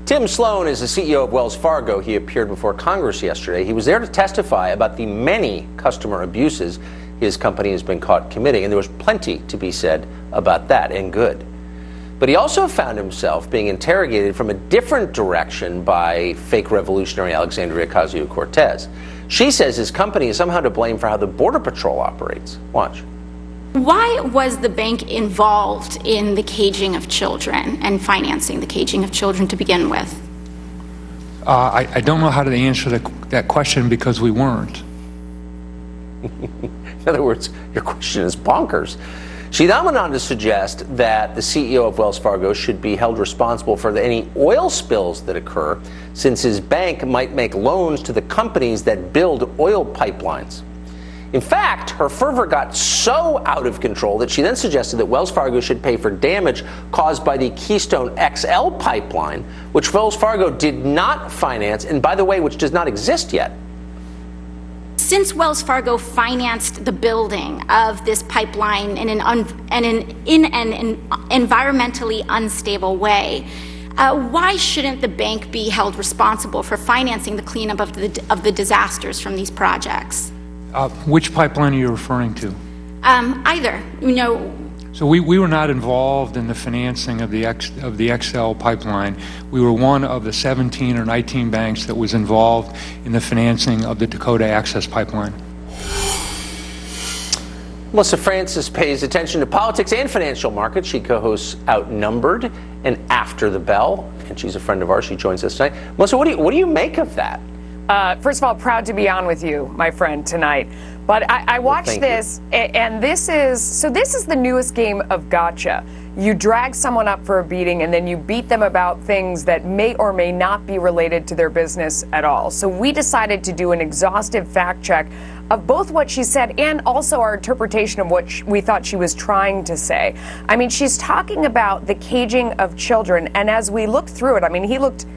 Tim Sloan is the CEO of Wells Fargo. He appeared before Congress yesterday. He was there to testify about the many customer abuses his company has been caught committing, and there was plenty to be said about that, and good. But he also found himself being interrogated from a different direction by fake revolutionary Alexandria Ocasio-Cortez. She says his company is somehow to blame for how the Border Patrol operates. Watch. Why was the bank involved in the caging of children and financing the caging of children to begin with? I don't know how to answer that question because we weren't. In other words, your question is bonkers. She then went on to suggest that the CEO of Wells Fargo should be held responsible for any oil spills that occur, since his bank might make loans to the companies that build oil pipelines. In fact, her fervor got so out of control that she then suggested that Wells Fargo should pay for damage caused by the Keystone XL pipeline, which Wells Fargo did not finance, and by the way, which does not exist yet. Since Wells Fargo financed the building of this pipeline in an environmentally unstable way, why shouldn't the bank be held responsible for financing the cleanup of the disasters from these projects? Which pipeline are you referring to? Either. So we were not involved in the financing of the XL pipeline. We were one of the 17 or 19 banks that was involved in the financing of the Dakota Access Pipeline. Melissa Francis pays attention to politics and financial markets. She co-hosts Outnumbered and After the Bell, and she's a friend of ours. She joins us tonight. Melissa, what do you make of that? First of all, proud to be on with you, my friend, tonight. But I watched this, and this is the newest game of gotcha. You drag someone up for a beating, and then you beat them about things that may or may not be related to their business at all. So we decided to do an exhaustive fact check of both what she said and also our interpretation of what we thought she was trying to say. I mean, she's talking about the caging of children, and as we looked through it, I mean, he looked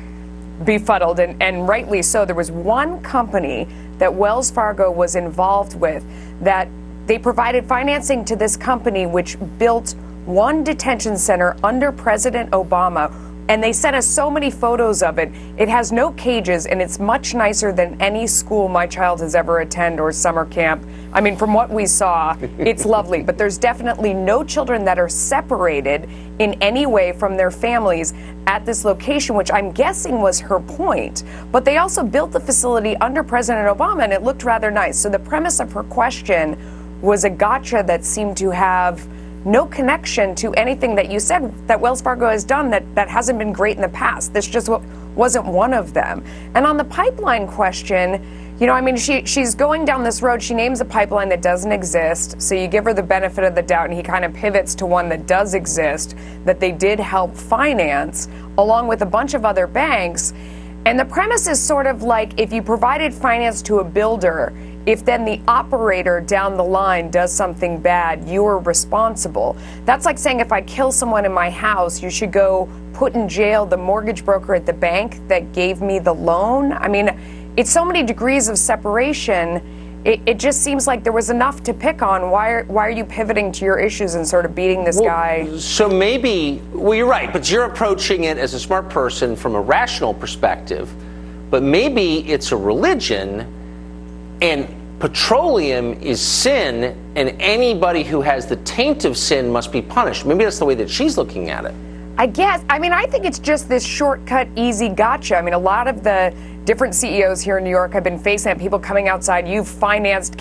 befuddled, and rightly so. There was one company that Wells Fargo was involved with that they provided financing to this company which built one detention center under President Obama, and they sent us so many photos of it. It has no cages, and it's much nicer than any school my child has ever attended or summer camp. I mean, from what we saw, it's lovely, but there's definitely no children that are separated in any way from their families at this location, which I'm guessing was her point. But they also built the facility under President Obama, and it looked rather nice. So the premise of her question was a gotcha that seemed to have no connection to anything that you said that Wells Fargo has done that hasn't been great in the past. This just wasn't one of them. And on the pipeline question, I mean, she's going down this road. She names a pipeline that doesn't exist. So you give her the benefit of the doubt, and he kind of pivots to one that does exist, that they did help finance, along with a bunch of other banks. And the premise is sort of like, if you provided finance to a builder, if then the operator down the line does something bad, you're responsible. That's like saying if I kill someone in my house, you should go put in jail the mortgage broker at the bank that gave me the loan. I mean, it's so many degrees of separation. It just seems like there was enough to pick on. Why are you pivoting to your issues and sort of beating this guy? So maybe, you're right, but you're approaching it as a smart person from a rational perspective. But maybe it's a religion, and petroleum is sin, and anybody who has the taint of sin must be punished. Maybe that's the way that she's looking at it. I guess. I mean, I think it's just this shortcut, easy gotcha. I mean, a lot of the different CEOs here in New York have been facing it. People coming outside, you've financed